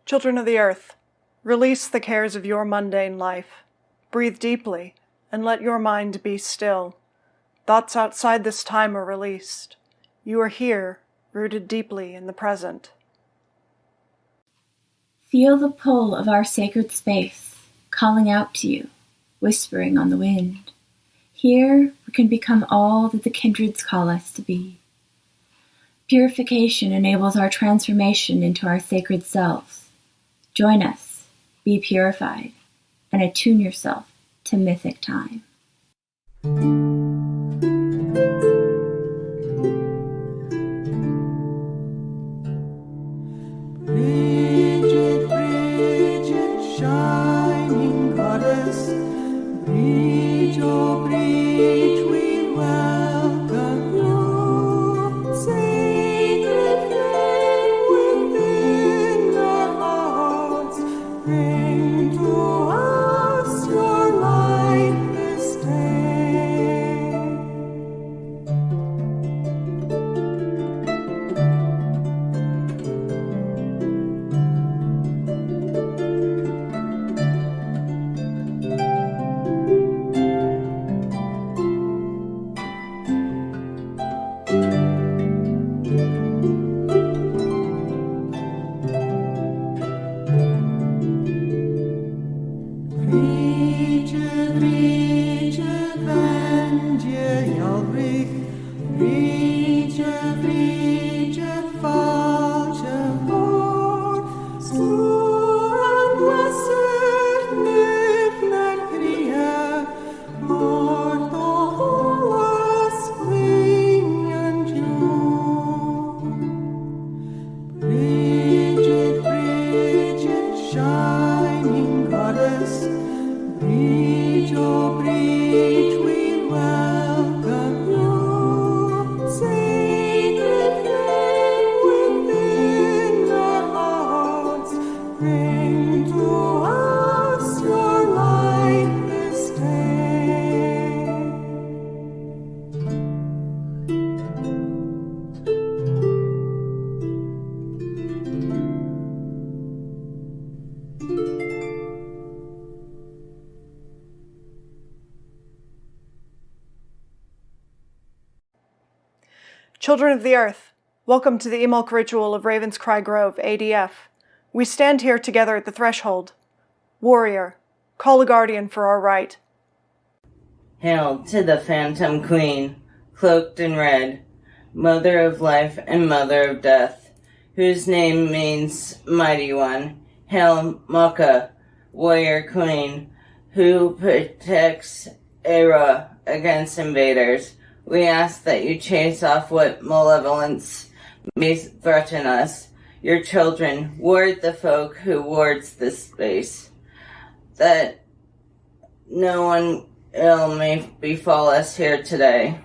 Children of the earth, release the cares of your mundane life. Breathe deeply, and let your mind be still. Thoughts outside this time are released. You are here, rooted deeply in the present. Feel the pull of our sacred space, calling out to you, whispering on the wind. Here we can become all that the kindreds call us to be. Purification enables our transformation into our sacred selves. Join us, be purified, and attune yourself to mythic time. Brighid, Brighid, shining goddess, breach, oh breach, we welcome you. Sacred flame within our hearts, bring to us your light this day. Brighid, Brighid, wenn dir Jalbrich, Brighid, Brighid, falsche Wort, so blessed nivner Krieg, Lord, alles klingend jung. Brighid, Brighid, shining goddess, breach, oh breach, we welcome you. Sacred flame within our hearts, bring to us your light this day. Children of the earth, welcome to the Imbolc ritual of Raven's Cry Grove, ADF. We stand here together at the threshold. Warrior, call a guardian for our right. Hail to the Phantom Queen, cloaked in red, Mother of life and Mother of death, whose name means Mighty One. Hail Maka, Warrior Queen, who protects Era against invaders. We ask that you chase off what malevolence may threaten us. Your children, ward the folk who wards this space, that no one ill may befall us here today.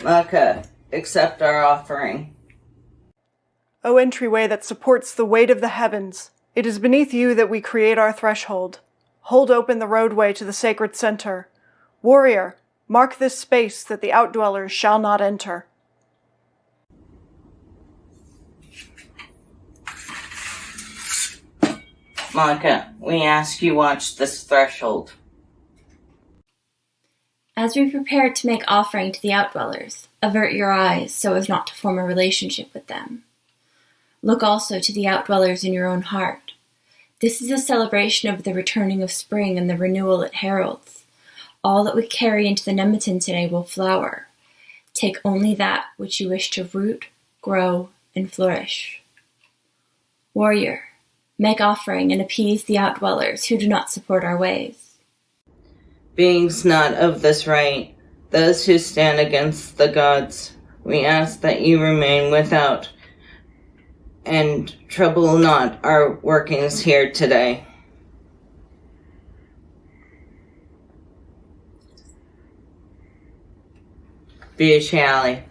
Maka, accept our offering. O entryway that supports the weight of the heavens, it is beneath you that we create our threshold. Hold open the roadway to the sacred center. Warrior, mark this space that the outdwellers shall not enter. Maka, we ask you watch this threshold. As we prepare to make offering to the outdwellers, avert your eyes so as not to form a relationship with them. Look also to the outdwellers in your own heart. This is a celebration of the returning of spring and the renewal it heralds. All that we carry into the Nemeton today will flower. Take only that which you wish to root, grow, and flourish. Warrior, make offering and appease the outdwellers who do not support our ways. Beings not of this right, those who stand against the gods, we ask that you remain without and trouble not our workings here today. Be Shally.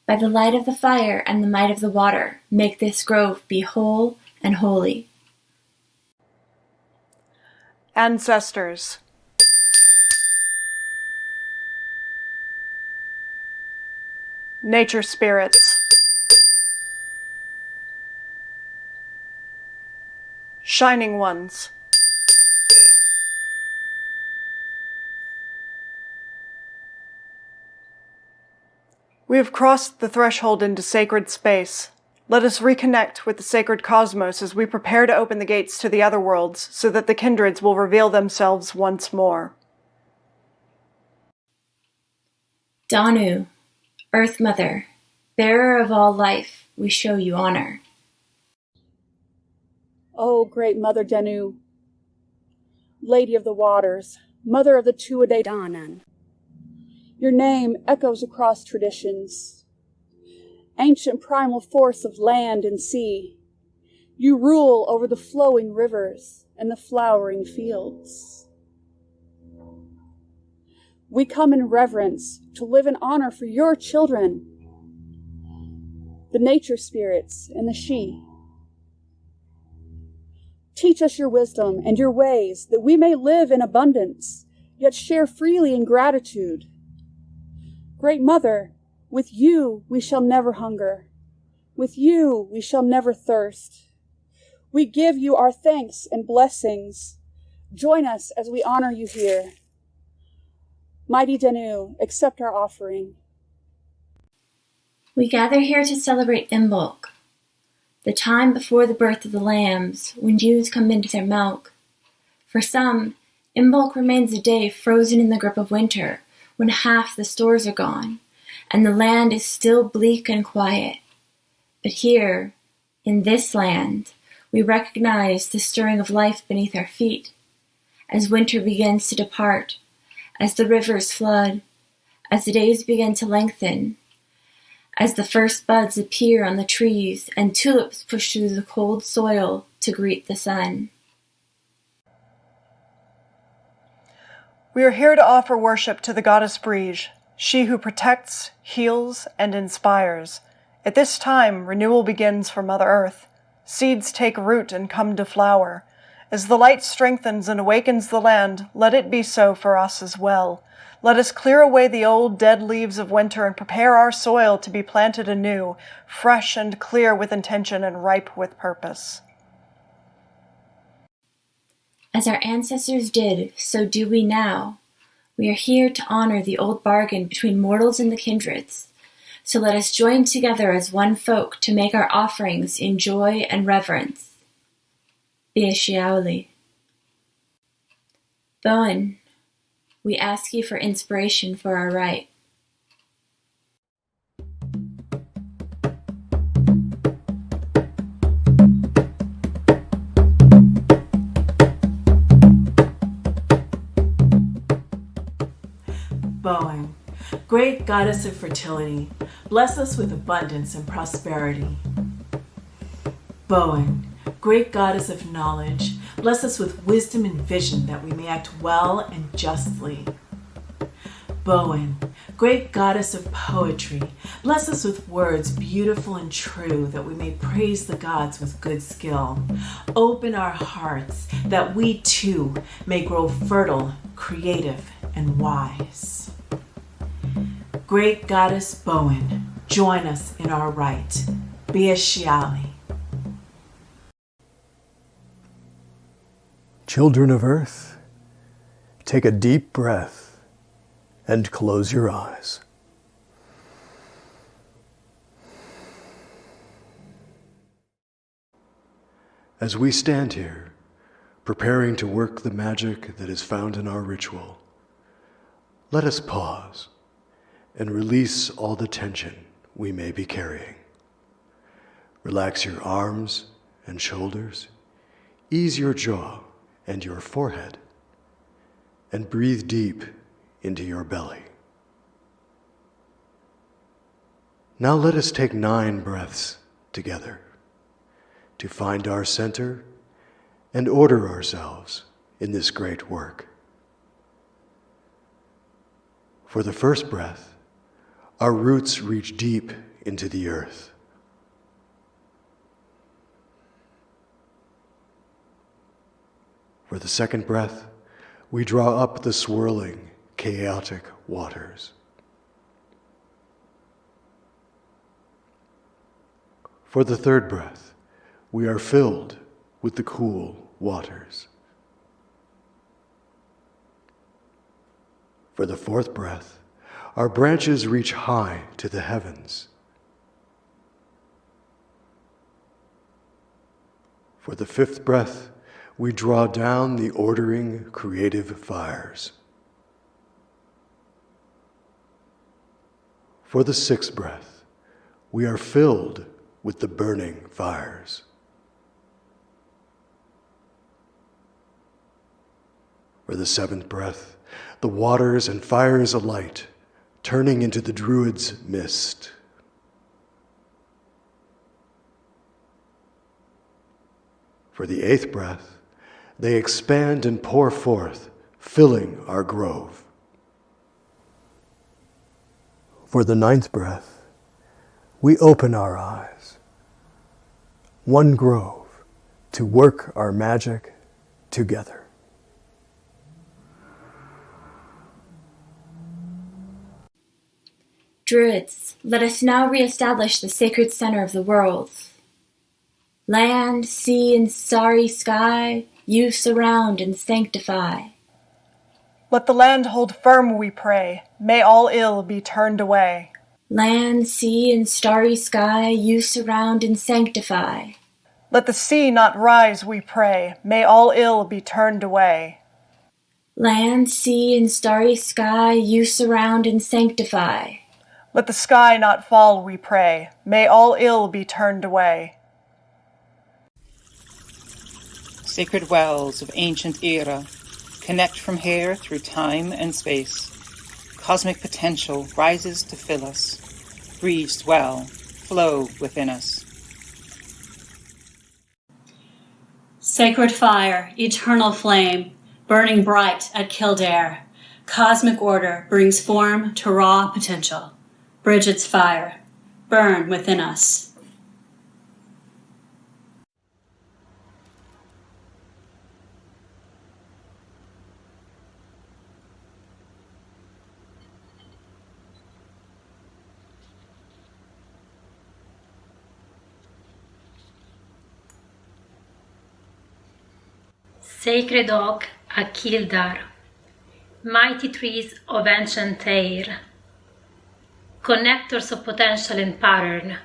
By the light of the fire and the might of the water, make this grove be whole and holy. Ancestors. nature spirits, shining ones, we have crossed the threshold into sacred space. Let us reconnect with the sacred cosmos as we prepare to open the gates to the other worlds so that the kindreds will reveal themselves once more. Danu, Earth Mother, bearer of all life, we show you honor. O great Mother Danu, Lady of the Waters, Mother of the Tuade Danan, your name echoes across traditions. Ancient primal force of land and sea, you rule over the flowing rivers and the flowering fields. We come in reverence to live in honor for your children, the nature spirits and the she. Teach us your wisdom and your ways that we may live in abundance, yet share freely in gratitude. Great Mother, with you we shall never hunger. With you we shall never thirst. We give you our thanks and blessings. Join us as we honor you here. Mighty Danu, accept our offering. We gather here to celebrate Imbolc, the time before the birth of the lambs, when ewes come into their milk. For some, Imbolc remains a day frozen in the grip of winter, when half the stores are gone, and the land is still bleak and quiet. But here, in this land, we recognize the stirring of life beneath our feet, as winter begins to depart, as the rivers flood, as the days begin to lengthen, as the first buds appear on the trees and tulips push through the cold soil to greet the sun. We are here to offer worship to the goddess Brighid, she who protects, heals, and inspires. At this time, renewal begins for Mother Earth. Seeds take root and come to flower. As the light strengthens and awakens the land, let it be so for us as well. Let us clear away the old, dead leaves of winter and prepare our soil to be planted anew, fresh and clear with intention and ripe with purpose. As our ancestors did, so do we now. We are here to honor the old bargain between mortals and the kindreds. So let us join together as one folk to make our offerings in joy and reverence. Biashiauli. Bowen, we ask you for inspiration for our rite. Bowen, great goddess of fertility, bless us with abundance and prosperity. Bowen, great goddess of knowledge, bless us with wisdom and vision that we may act well and justly. Bowen, great goddess of poetry, bless us with words beautiful and true that we may praise the gods with good skill. Open our hearts that we too may grow fertile, creative, and wise. Great goddess Bowen, join us in our rite. Biashiauli. Children of Earth, take a deep breath and close your eyes. As we stand here, preparing to work the magic that is found in our ritual, let us pause and release all the tension we may be carrying. Relax your arms and shoulders, ease your jaw and your forehead, and breathe deep into your belly. Now let us take 9 breaths together to find our center and order ourselves in this great work. For the first breath, our roots reach deep into the earth. For the second breath, we draw up the swirling, chaotic waters. For the third breath, we are filled with the cool waters. For the fourth breath, our branches reach high to the heavens. For the fifth breath, we draw down the ordering creative fires. For the sixth breath, we are filled with the burning fires. For the seventh breath, the waters and fires alight, turning into the Druid's mist. For the eighth breath, they expand and pour forth, filling our grove. For the ninth breath, we open our eyes, one grove, to work our magic together. Druids, let us now re-establish the sacred center of the worlds. Land, sea, and starry sky, you surround and sanctify. Let the land hold firm, we pray. May all ill be turned away. Land, sea, and starry sky, you surround and sanctify. Let the sea not rise, we pray. May all ill be turned away. Land, sea, and starry sky, you surround and sanctify. Let the sky not fall, we pray. May all ill be turned away. Sacred wells of ancient era connect from here through time and space. Cosmic potential rises to fill us. Breathe well, flow within us. Sacred fire, eternal flame, burning bright at Kildare. Cosmic order brings form to raw potential. Brigid's fire, burn within us. Sacred oak at Kildare, mighty trees of ancient Tyre, connectors of potential and pattern,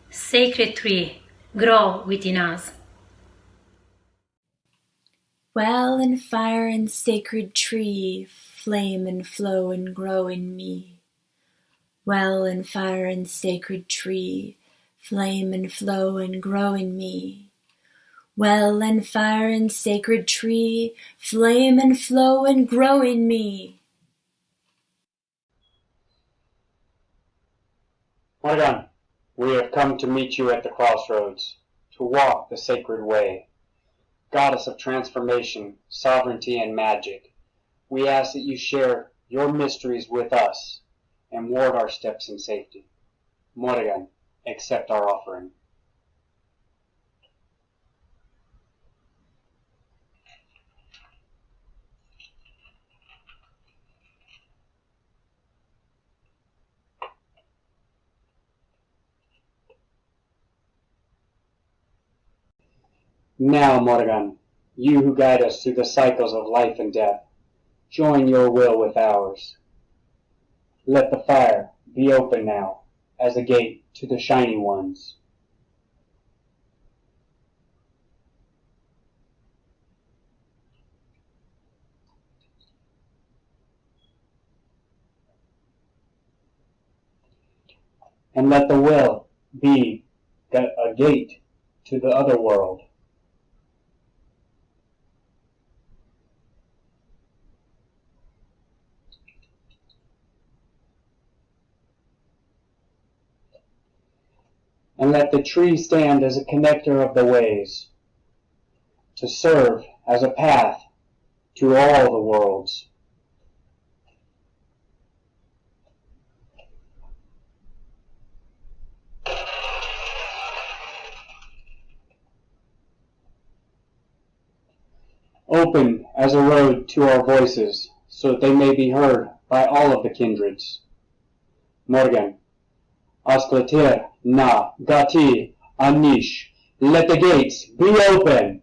sacred tree, grow within us. Well and fire and sacred tree, flame and flow and grow in me. Well and fire and sacred tree, flame and flow and grow in me. Well and fire and sacred tree, flame and flow and grow in me. Morgan, we have come to meet you at the crossroads, to walk the sacred way. Goddess of transformation, sovereignty, and magic, we ask that you share your mysteries with us and ward our steps in safety. Morgan, accept our offering. Now, Morgan, you who guide us through the cycles of life and death, join your will with ours. Let the fire be open now as a gate to the shiny ones. And let the will be a gate to the other world. And let the tree stand as a connector of the ways, to serve as a path to all the worlds. Open as a road to our voices, so that they may be heard by all of the kindreds. Morgan, ascletir na gati Anish, let the gates be open.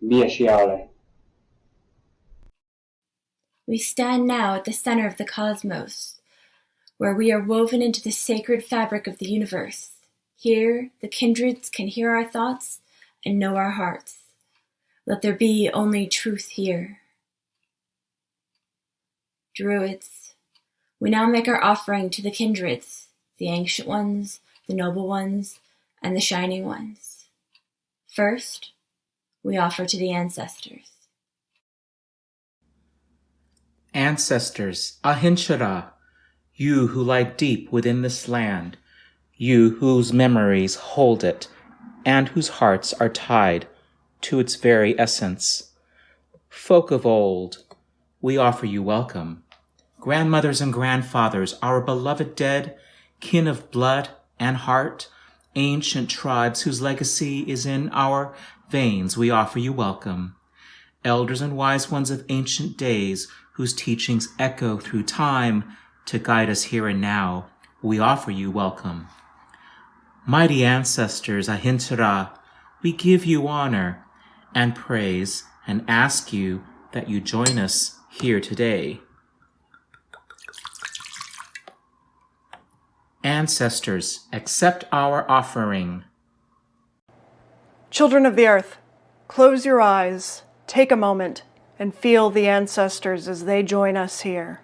Biasciale. We stand now at the center of the cosmos, where we are woven into the sacred fabric of the universe. Here, the kindreds can hear our thoughts and know our hearts. Let there be only truth here. Druids, we now make our offering to the kindreds, the ancient ones, the noble ones, and the shining ones. First, we offer to the ancestors. Ancestors, Ahinshara, you who lie deep within this land, you whose memories hold it, and whose hearts are tied to its very essence. Folk of old, we offer you welcome. Grandmothers and grandfathers, our beloved dead, kin of blood and heart, ancient tribes whose legacy is in our veins, we offer you welcome. Elders and wise ones of ancient days, whose teachings echo through time to guide us here and now, we offer you welcome. Mighty ancestors, Ahinshara, we give you honor and praise and ask you that you join us here today. Ancestors, accept our offering. Children of the earth, close your eyes, take a moment, and feel the ancestors as they join us here.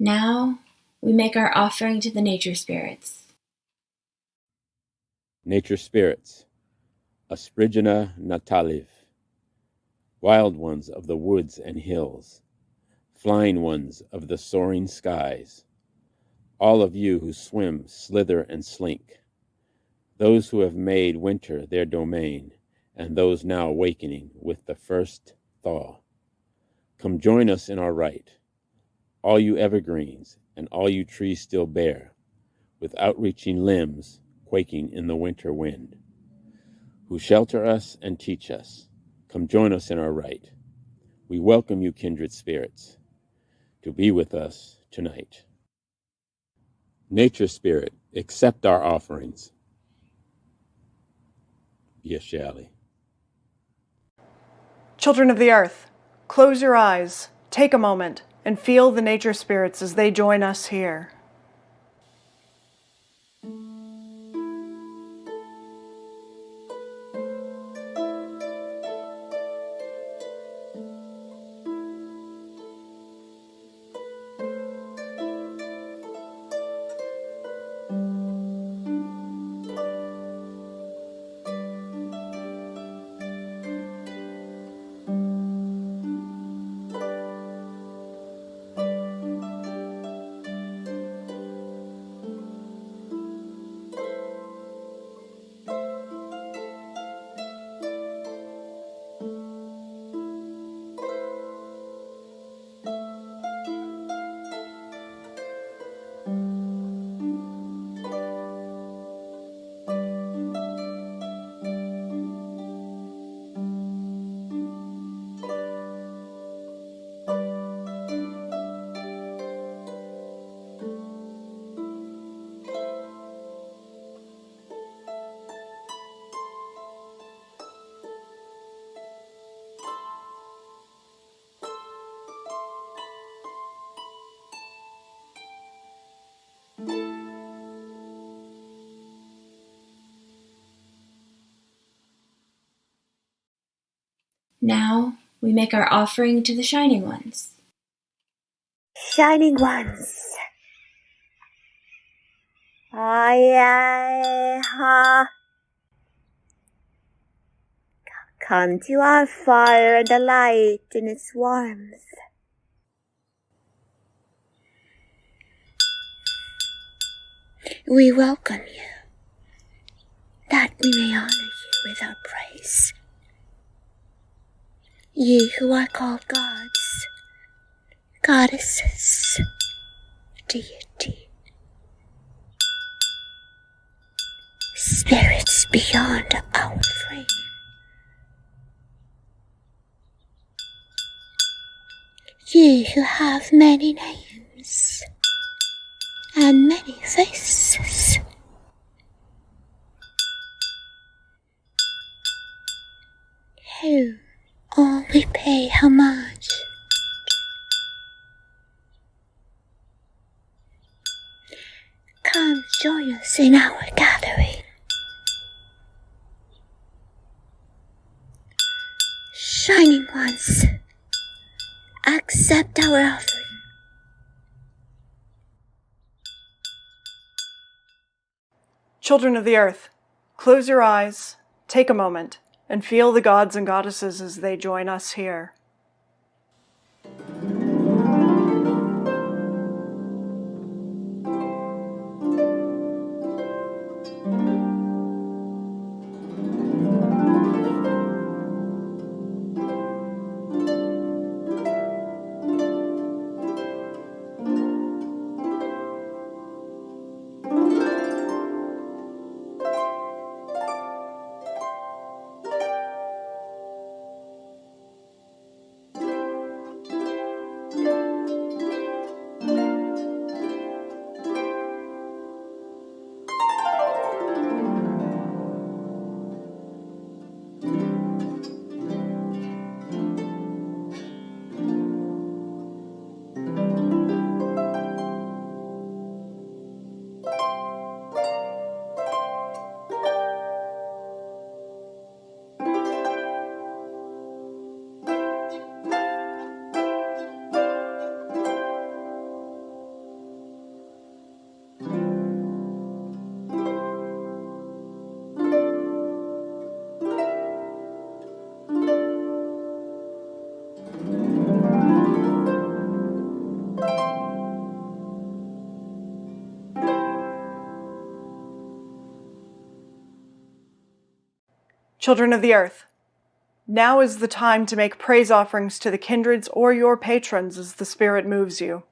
Now, we make our offering to the nature spirits. Nature spirits, Asprigina nataliv, wild ones of the woods and hills, flying ones of the soaring skies, all of you who swim, slither, and slink, those who have made winter their domain, and those now awakening with the first thaw. Come join us in our rite, all you evergreens and all you trees still bare, with outreaching limbs quaking in the winter wind, who shelter us and teach us. Come join us in our rite. We welcome you, kindred spirits, to be with us tonight. Nature spirit, accept our offerings. Biasciale. Children of the earth, close your eyes, take a moment, and feel the nature spirits as they join us here. Now we make our offering to the Shining Ones. Shining Ones, come to our fire and delight in its warmth. We welcome you, that we may honor you with our praise. Ye who are called gods, goddesses, deity, spirits beyond our frame. Ye who have many names and many faces. Who all we pay homage. Come join us in our gathering. Shining Ones, accept our offering. Children of the earth, close your eyes, take a moment, and feel the gods and goddesses as they join us here. Children of the earth, now is the time to make praise offerings to the kindreds or your patrons as the Spirit moves you.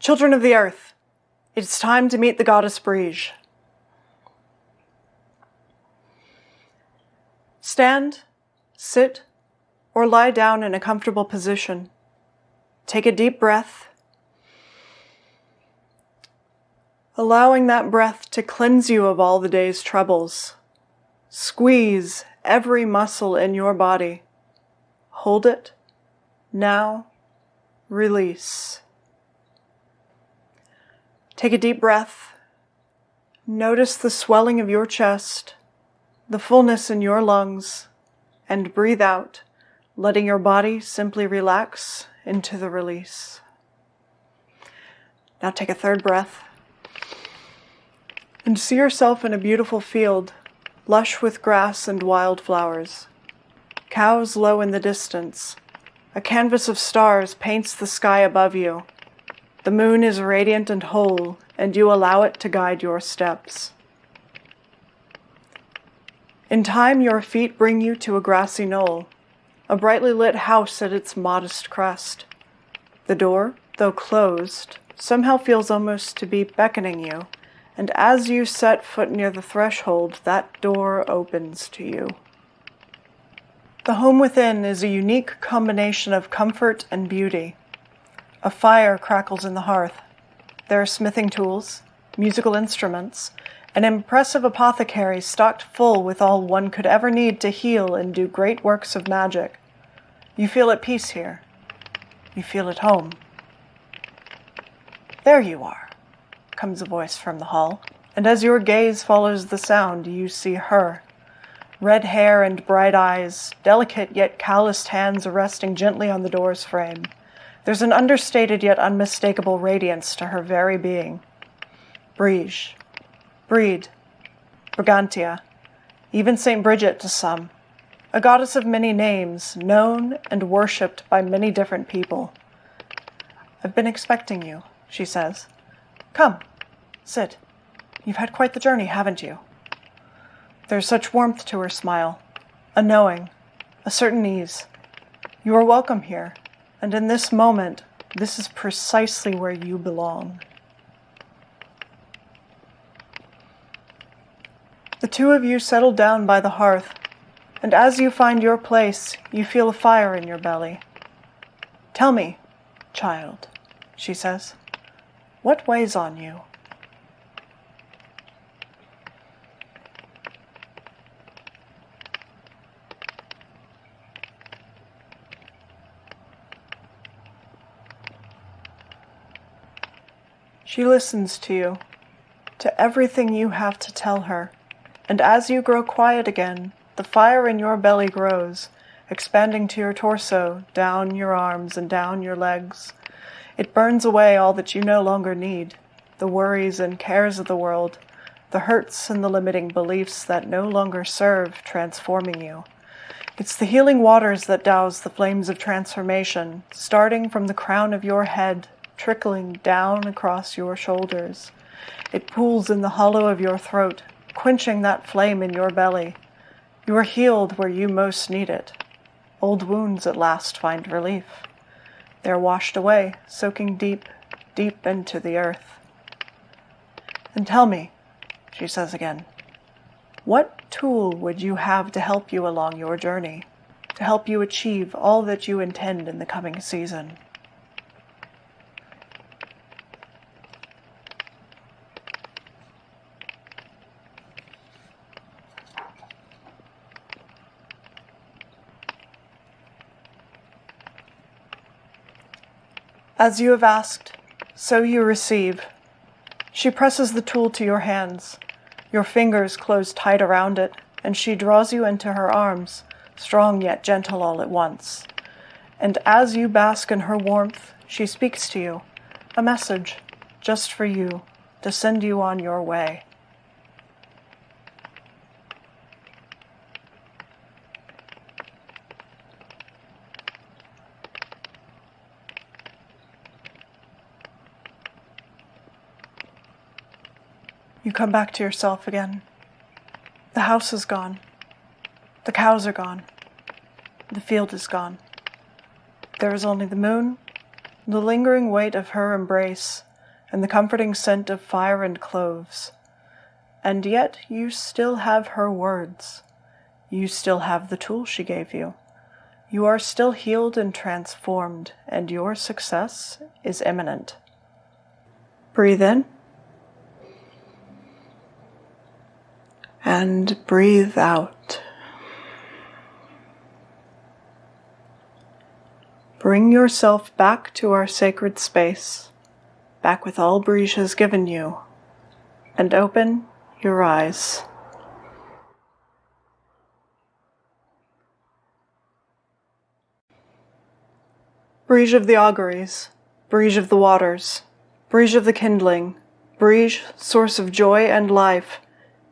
Children of the earth, it's time to meet the goddess Brighid. Stand, sit, or lie down in a comfortable position. Take a deep breath, allowing that breath to cleanse you of all the day's troubles. Squeeze every muscle in your body. Hold it. Now, release. Take a deep breath. Notice the swelling of your chest, the fullness in your lungs, and breathe out, letting your body simply relax into the release. Now take a third breath and see yourself in a beautiful field, lush with grass and wildflowers. Cows low in the distance. A canvas of stars paints the sky above you. The moon is radiant and whole, and you allow it to guide your steps. In time, your feet bring you to a grassy knoll, a brightly lit house at its modest crest. The door, though closed, somehow feels almost to be beckoning you, and as you set foot near the threshold, that door opens to you. The home within is a unique combination of comfort and beauty. A fire crackles in the hearth. There are smithing tools, musical instruments, an impressive apothecary stocked full with all one could ever need to heal and do great works of magic. You feel at peace here. You feel at home. There you are, comes a voice from the hall, and as your gaze follows the sound, you see her. Red hair and bright eyes, delicate yet calloused hands resting gently on the door's frame. There's an understated yet unmistakable radiance to her very being. Brighid, Brighid, Brigantia, even Saint Bridget to some. A goddess of many names, known and worshipped by many different people. I've been expecting you, she says. Come, sit. You've had quite the journey, haven't you? There's such warmth to her smile, a knowing, a certain ease. You are welcome here, and in this moment, this is precisely where you belong. The two of you settle down by the hearth, and as you find your place, you feel a fire in your belly. Tell me, child, she says, what weighs on you? She listens to you, to everything you have to tell her, and as you grow quiet again, the fire in your belly grows, expanding to your torso, down your arms and down your legs. It burns away all that you no longer need, the worries and cares of the world, the hurts and the limiting beliefs that no longer serve transforming you. It's the healing waters that douse the flames of transformation, starting from the crown of your head, trickling down across your shoulders. It pools in the hollow of your throat, quenching that flame in your belly. You are healed where you most need it. Old wounds at last find relief. They are washed away, soaking deep, deep into the earth. And tell me, she says again, what tool would you have to help you along your journey, to help you achieve all that you intend in the coming season? As you have asked, so you receive. She presses the tool to your hands. Your fingers close tight around it, and she draws you into her arms, strong yet gentle all at once. And as you bask in her warmth, she speaks to you, a message, just for you, to send you on your way. You come back to yourself again. The house is gone. The cows are gone. The field is gone. There is only the moon, the lingering weight of her embrace, and the comforting scent of fire and cloves. And yet you still have her words. You still have the tool she gave you. You are still healed and transformed, and your success is imminent. Breathe in. And breathe out. Bring yourself back to our sacred space, back with all Brighid has given you, and open your eyes. Brighid of the auguries, Brighid of the waters, Brighid of the kindling, Brighid, source of joy and life,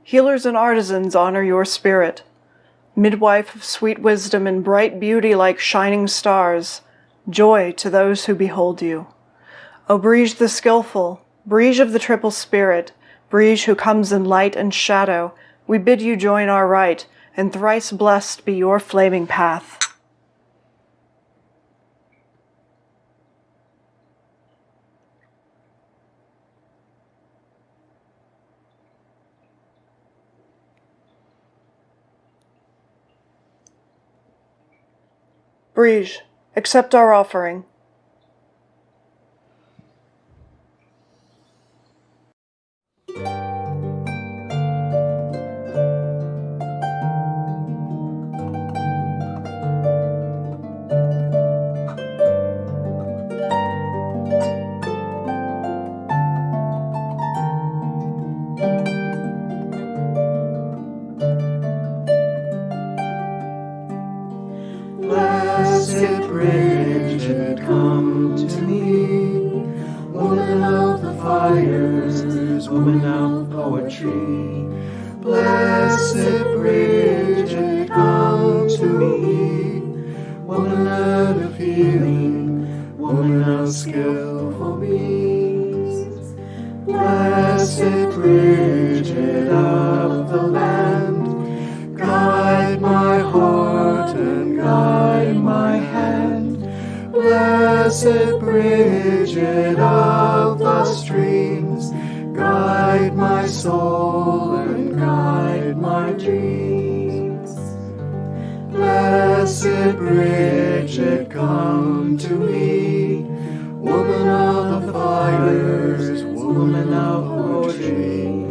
healers and artisans honor your spirit. Midwife of sweet wisdom and bright beauty like shining stars, joy to those who behold you. O Brighid the skillful, Brighid of the triple spirit, Brighid who comes in light and shadow, we bid you join our rite, and thrice blessed be your flaming path. Brighid, accept our offering. Blessed Brighid, come to me, woman of the fires, woman of poetry. Blessed Brighid, come to me, woman of healing, woman of skillful means. Blessed Brighid of the land, guide my heart and guide my hand. Blessed Brighid of the streams, guide my soul and guide my dreams. Blessed Brighid, come to me, woman of the fires, woman of poetry.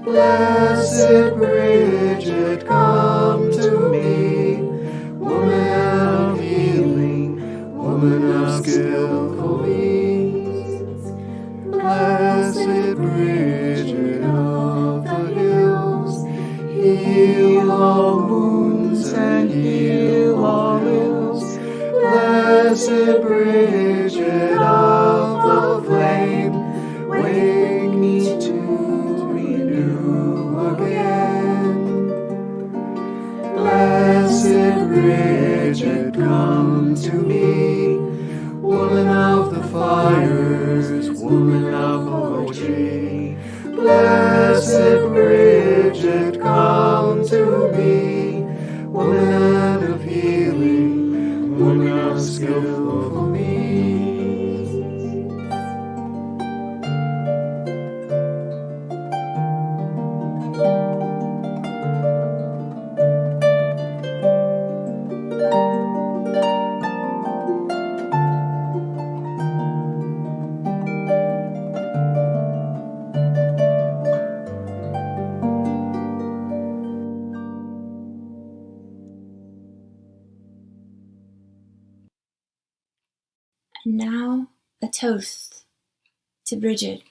Blessed Brighid, come to me, woman of healing, woman of skillful means. Blessed Brighid of the hills, heal all wounds and heal all ills. Blessed Brighid of the flame, wake me to renew again. Blessed Brighid, come to me, woman of the fires, woman of poetry. Blessed Brighid, come to me, woman of healing, woman of skillful means. And now a toast to Brighid,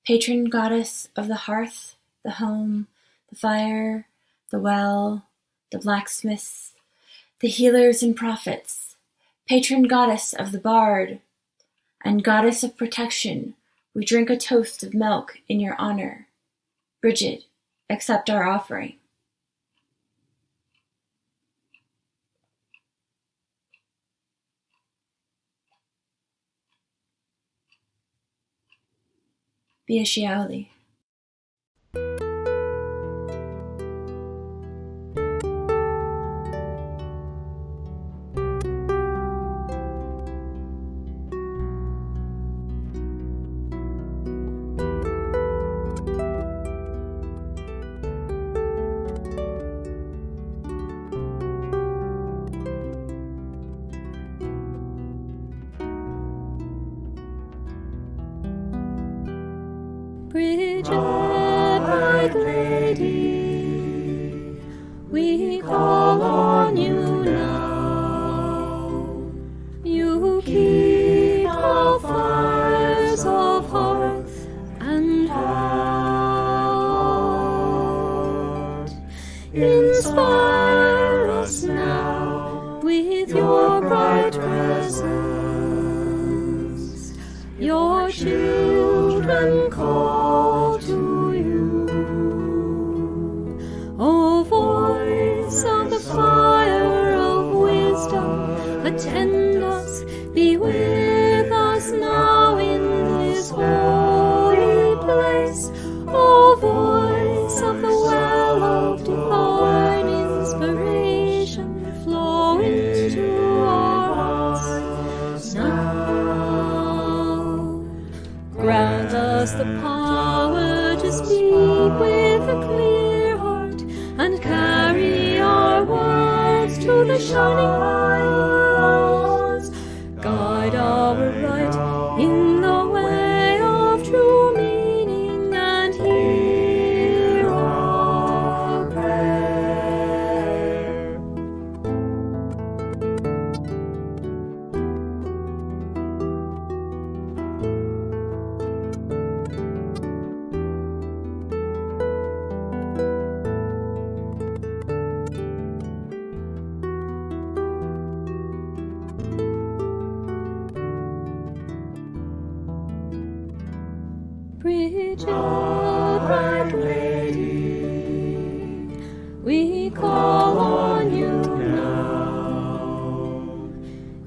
patron goddess of the hearth, the home, the fire, the well, the blacksmiths, the healers and prophets, patron goddess of the bard, and goddess of protection. We drink a toast of milk in your honor. Brighid, accept our offering. Bia Shiaoli. Brighid, bright lady, we call on you now. You keep all fires of hearth and heart. Inspire us now with your bright presence. Your children call to you. O voice of the fire of wisdom, attend us, be with us now in this holy place. O voice of the well of divine inspiration, flow into our hearts now. Grant us the power to speak with a clear heart and carry our words to the shining lights. Guide our right in the way of true meaning and hear our prayer. Brighid, bright lady, we call on you now.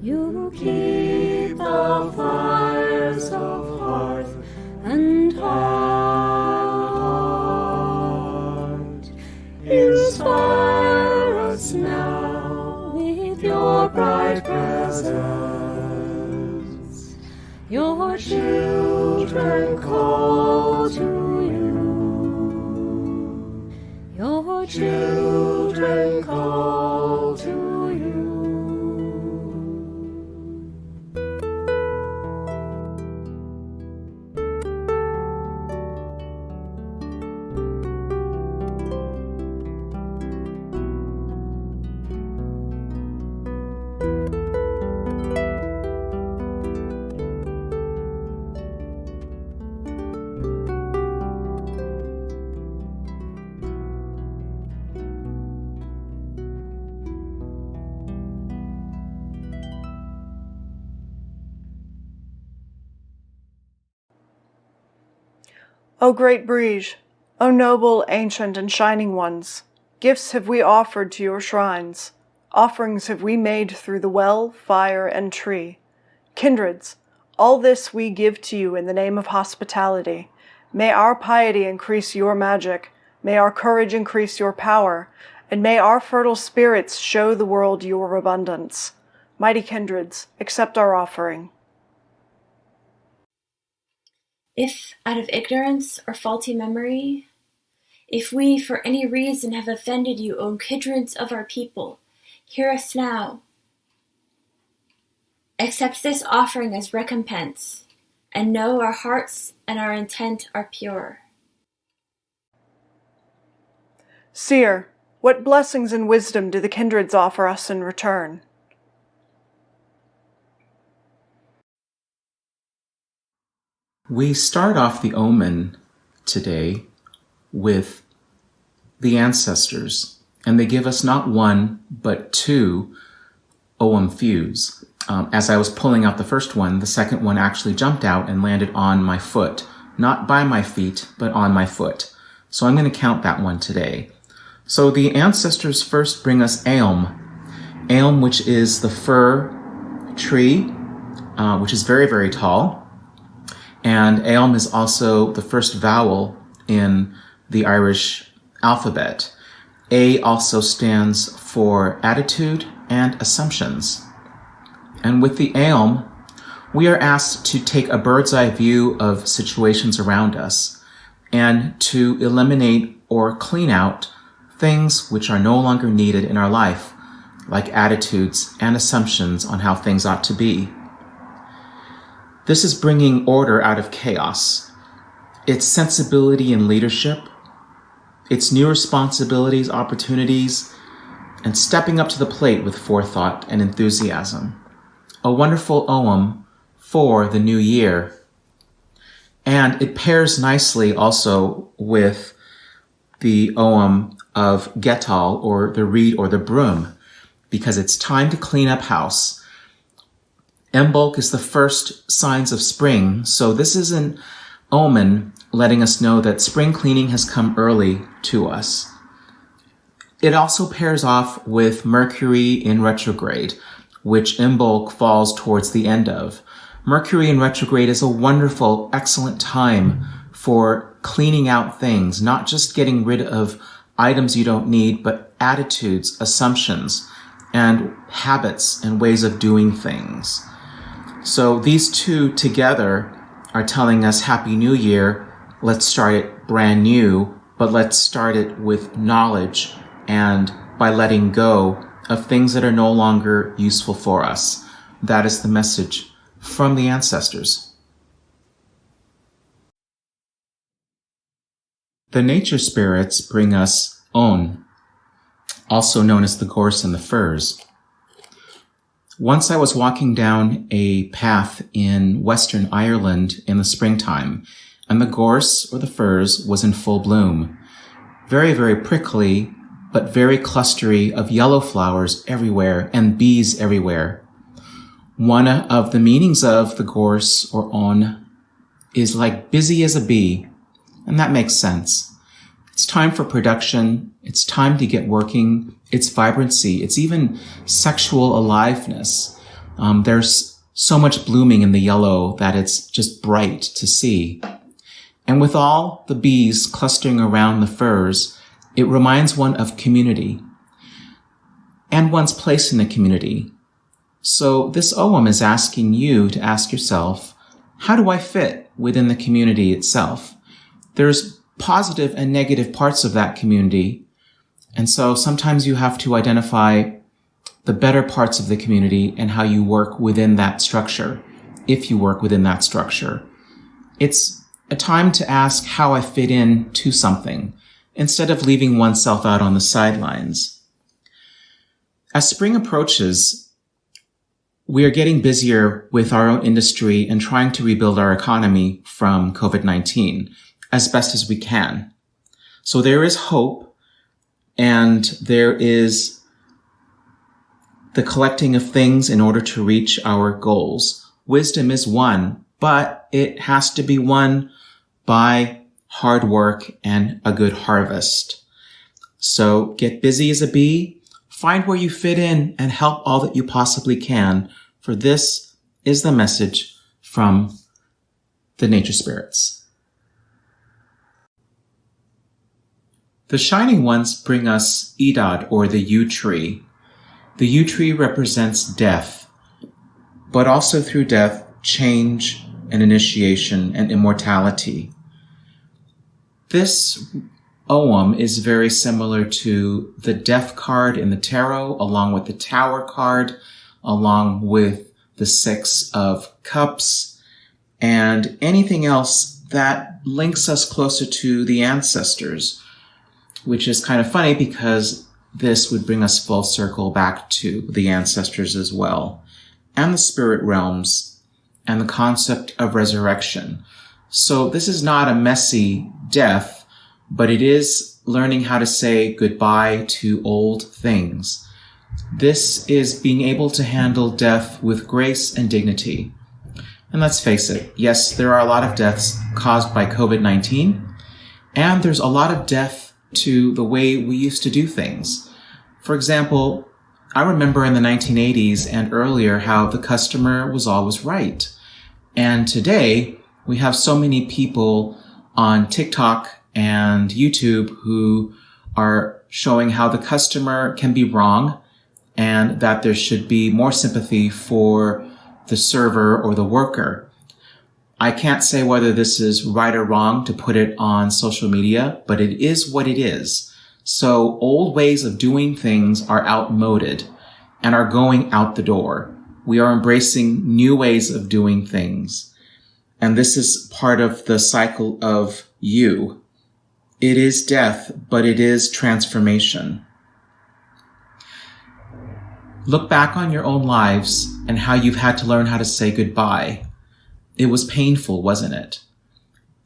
You keep the fires of hearth and heart. Inspire us now with your bright presence. Your children call to you. Your children call to you. O great Brighid, O noble, ancient, and shining ones, gifts have we offered to your shrines, offerings have we made through the well, fire, and tree. Kindreds, all this we give to you in the name of hospitality. May our piety increase your magic, may our courage increase your power, and may our fertile spirits show the world your abundance. Mighty kindreds, accept our offering. If, out of ignorance or faulty memory, if we for any reason have offended you, O kindreds of our people, hear us now. Accept this offering as recompense, and know our hearts and our intent are pure. Seer, what blessings and wisdom do the kindreds offer us in return? We start off the omen today with the ancestors, and they give us not one, but two Ogham thews. As I was pulling out the first one, the second one actually jumped out and landed on my foot. Not by my feet, but on my foot. So I'm going to count that one today. So the ancestors first bring us Aelm. Aelm, which is the fir tree, which is very, very tall. And Aelm is also the first vowel in the Irish alphabet. A also stands for attitude and assumptions. And with the Aelm, we are asked to take a bird's eye view of situations around us and to eliminate or clean out things which are no longer needed in our life, like attitudes and assumptions on how things ought to be. This is bringing order out of chaos. its sensibility and leadership, its new responsibilities, opportunities, and stepping up to the plate with forethought and enthusiasm. A wonderful ogham for the new year. And it pairs nicely also with the ogham of Getal, or the reed or the broom, because it's time to clean up house. Imbolc is the first signs of spring, so this is an omen letting us know that spring cleaning has come early to us. It also pairs off with Mercury in retrograde, which Imbolc falls towards the end of. Mercury in retrograde is a wonderful, excellent time for cleaning out things, not just getting rid of items you don't need, but attitudes, assumptions, and habits and ways of doing things. So these two together are telling us Happy New Year. Let's start it brand new, but let's start it with knowledge and by letting go of things that are no longer useful for us. That is the message from the ancestors. The nature spirits bring us On, also known as the gorse and the furze. Once I was walking down a path in Western Ireland in the springtime, and the gorse or the furze was in full bloom. Very, very prickly, but very clustery of yellow flowers everywhere and bees everywhere. One of the meanings of the gorse or On is like busy as a bee, and that makes sense. It's time for production. It's time to get working. It's vibrancy. It's even sexual aliveness. There's so much blooming in the yellow that it's just bright to see. And with all the bees clustering around the furze, it reminds one of community and one's place in the community. So this ogham is asking you to ask yourself, how do I fit within the community itself? There's positive and negative parts of that community. And so sometimes you have to identify the better parts of the community and how you work within that structure, if you work within that structure. It's a time to ask how I fit in to something, instead of leaving oneself out on the sidelines. As spring approaches, we are getting busier with our own industry and trying to rebuild our economy from COVID-19 as best as we can. So there is hope, and there is the collecting of things in order to reach our goals. Wisdom is one, but it has to be won by hard work and a good harvest. So get busy as a bee, find where you fit in, and help all that you possibly can, for this is the message from the nature spirits. The shining ones bring us Idad, or the yew tree. The yew tree represents death, but also through death, change and initiation and immortality. This ogham is very similar to the death card in the tarot, along with the Tower card, along with the Six of Cups, and anything else that links us closer to the ancestors, which is kind of funny because this would bring us full circle back to the ancestors as well, and the spirit realms, and the concept of resurrection. So this is not a messy death, but it is learning how to say goodbye to old things. This is being able to handle death with grace and dignity. And let's face it, yes, there are a lot of deaths caused by COVID-19, and there's a lot of death to the way we used to do things. For example, I remember in the 1980s and earlier how the customer was always right. And today, we have so many people on TikTok and YouTube who are showing how the customer can be wrong and that there should be more sympathy for the server or the worker. I can't say whether this is right or wrong to put it on social media, but it is what it is. So old ways of doing things are outmoded and are going out the door. We are embracing new ways of doing things. And this is part of the cycle of you. It is death, but it is transformation. Look back on your own lives and how you've had to learn how to say goodbye. It was painful, wasn't it?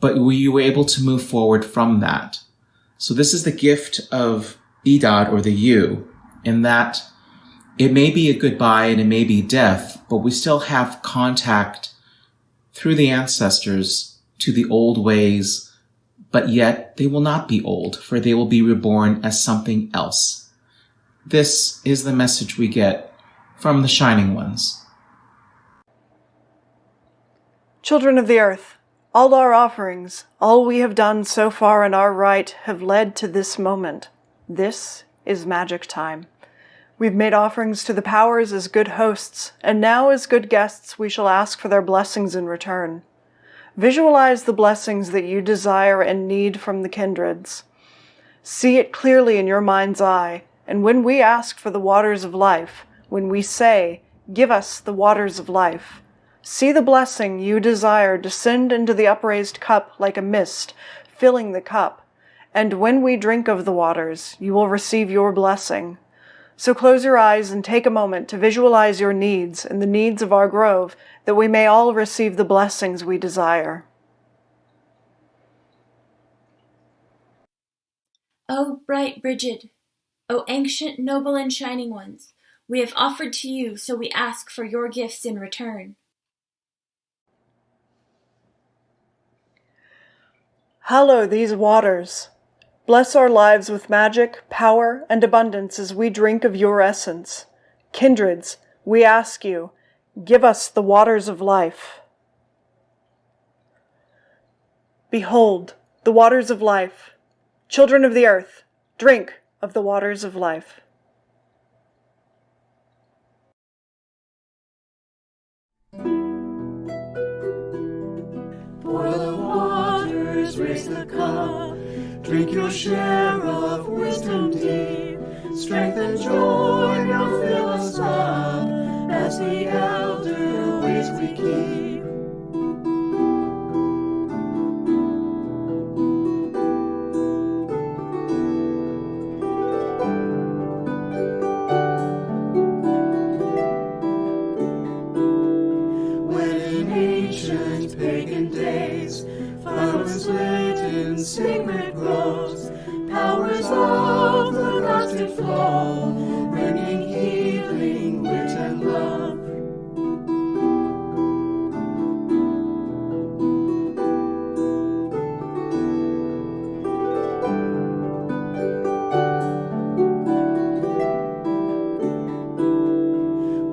But you were able to move forward from that. So this is the gift of Idad, or the you, in that it may be a goodbye and it may be death, but we still have contact through the ancestors to the old ways, but yet they will not be old, for they will be reborn as something else. This is the message we get from the Shining Ones. Children of the earth, all our offerings, all we have done so far in our rite have led to this moment. This is magic time. We've made offerings to the powers as good hosts, and now as good guests we shall ask for their blessings in return. Visualize the blessings that you desire and need from the kindreds. See it clearly in your mind's eye, and when we ask for the waters of life, when we say, "Give us the waters of life," see the blessing you desire descend into the upraised cup like a mist, filling the cup, and when we drink of the waters, you will receive your blessing. So close your eyes and take a moment to visualize your needs and the needs of our grove, that we may all receive the blessings we desire. O bright Brighid, O ancient, noble, and shining ones, we have offered to you, so we ask for your gifts in return. Hallow these waters. Bless our lives with magic, power, and abundance as we drink of your essence. Kindreds, we ask you, give us the waters of life. Behold, the waters of life. Children of the earth, drink of the waters of life. Pour the waters, raise the cup. Drink your share of wisdom deep. Strength and joy now fill us up as the elder ways we keep. When in ancient pagan days fire was lit in sacred groves, powers of the gods did flow, bringing healing, wit, and love.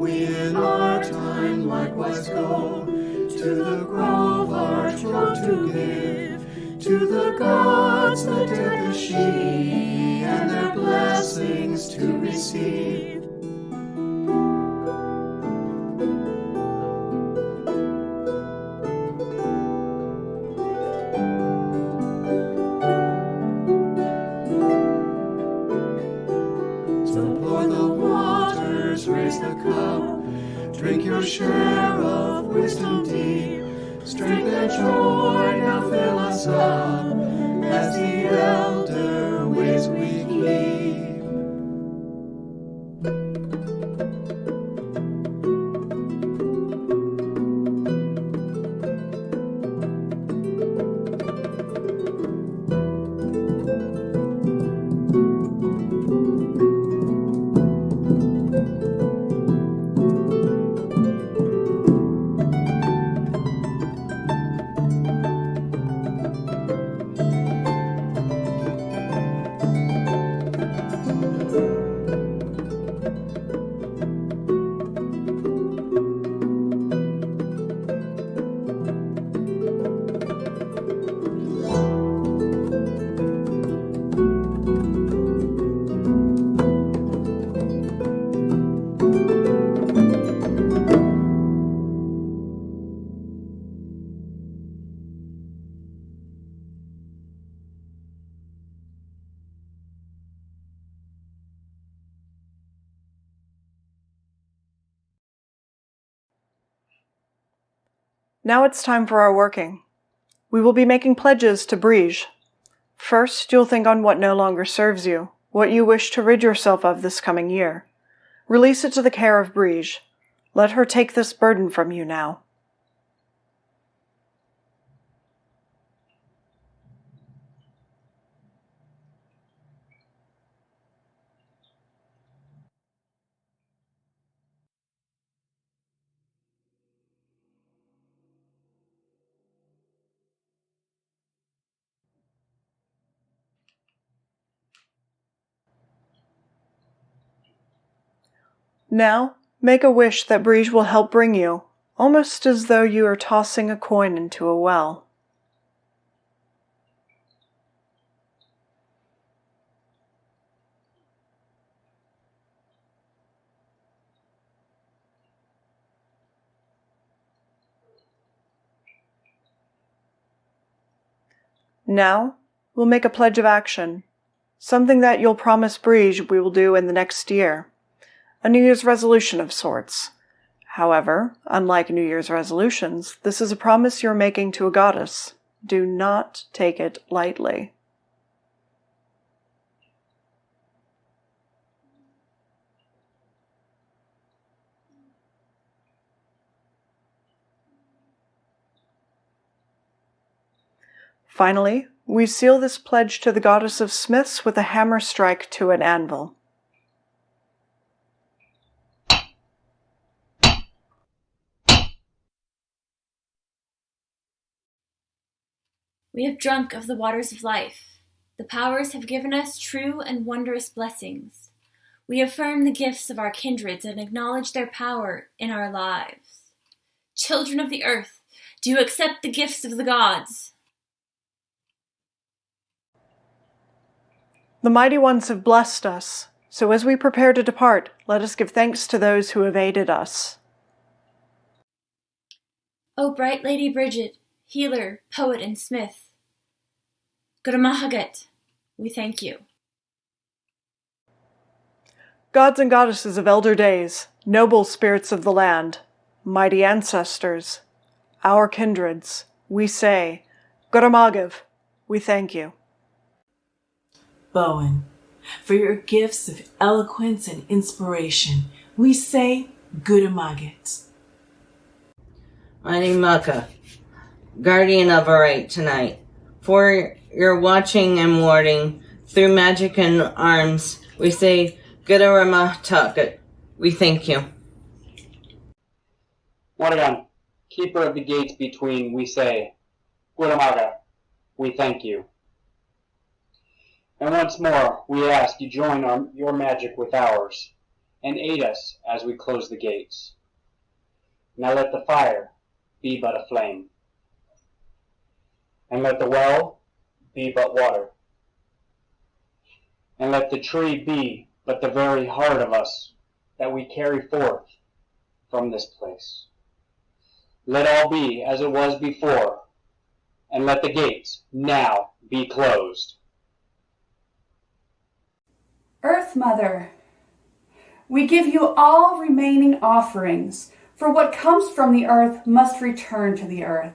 We in our time likewise go to the grove our trove to give, to the gods, the dead, the she, and their blessings to receive. So pour the waters, raise the cup, drink your share of wisdom deep. Strength and joy now fill us up as the elder ways we keep. Now it's time for our working. We will be making pledges to Brighid. First, you'll think on what no longer serves you, what you wish to rid yourself of this coming year. Release it to the care of Brighid. Let her take this burden from you now. Now, make a wish that Brighid will help bring you, almost as though you are tossing a coin into a well. Now, we'll make a pledge of action, something that you'll promise Brighid we will do in the next year. A New Year's resolution of sorts. However, unlike New Year's resolutions, this is a promise you're making to a goddess. Do not take it lightly. Finally, we seal this pledge to the goddess of smiths with a hammer strike to an anvil. We have drunk of the waters of life. The powers have given us true and wondrous blessings. We affirm the gifts of our kindreds and acknowledge their power in our lives. Children of the earth, do you accept the gifts of the gods? The mighty ones have blessed us, so as we prepare to depart, let us give thanks to those who have aided us. O bright Lady Brighid, healer, poet, and smith, Guramahagat, we thank you. Gods and goddesses of elder days, noble spirits of the land, mighty ancestors, our kindreds, we say, Guramagiv, we thank you. Bowen, for your gifts of eloquence and inspiration, we say Guramagat. Mighty Mukka, guardian of our right tonight, for your watching and warding through magic and arms, we say Guramahagat, we thank you. Morgan, keeper of the gates between, we say, Guramaga, we thank you. And once more, we ask you join your magic with ours, and aid us as we close the gates. Now let the fire be but a flame, and let the well be but water, and let the tree be but the very heart of us that we carry forth from this place. Let all be as it was before, and let the gates now be closed. Earth Mother, we give you all remaining offerings, for what comes from the earth must return to the earth.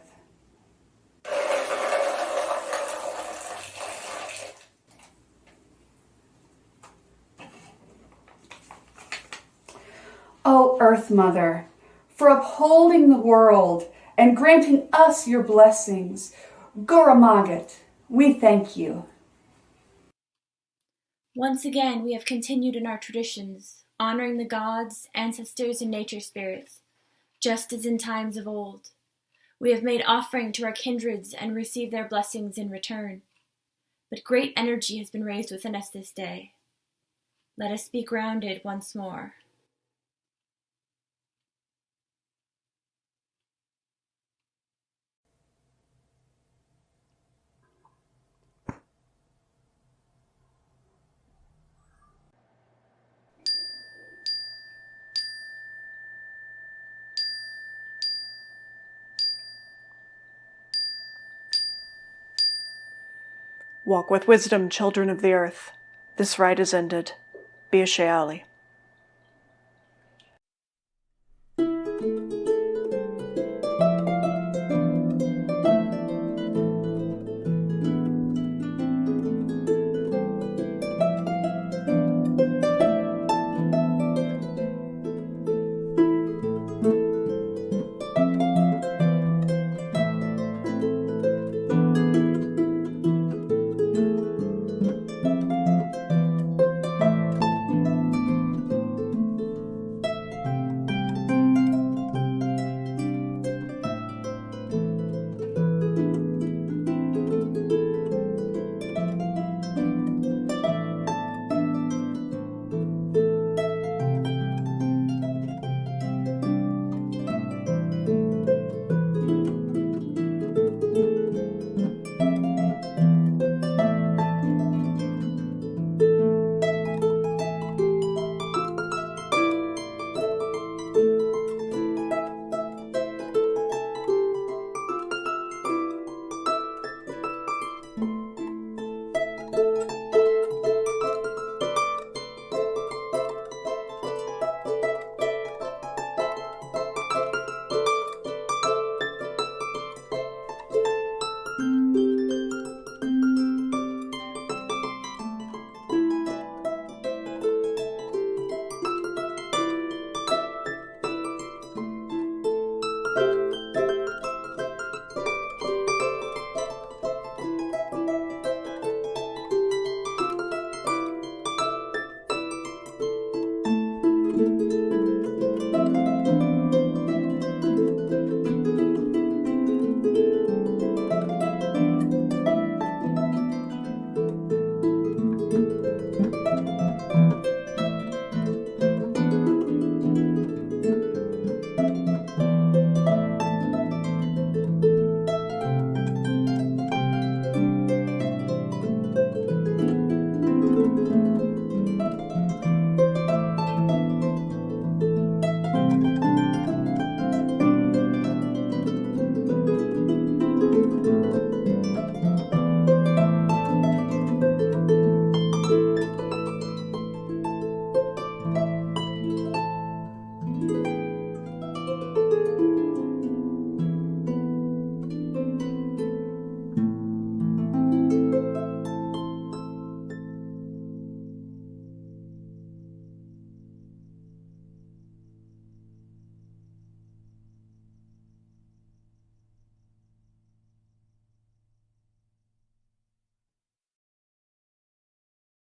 O Earth Mother, for upholding the world and granting us your blessings, Guramagat, we thank you. Once again, we have continued in our traditions, honoring the gods, ancestors, and nature spirits, just as in times of old. We have made offering to our kindreds and received their blessings in return. But great energy has been raised within us this day. Let us be grounded once more. Walk with wisdom, children of the earth. This rite is ended. Be a Sheali.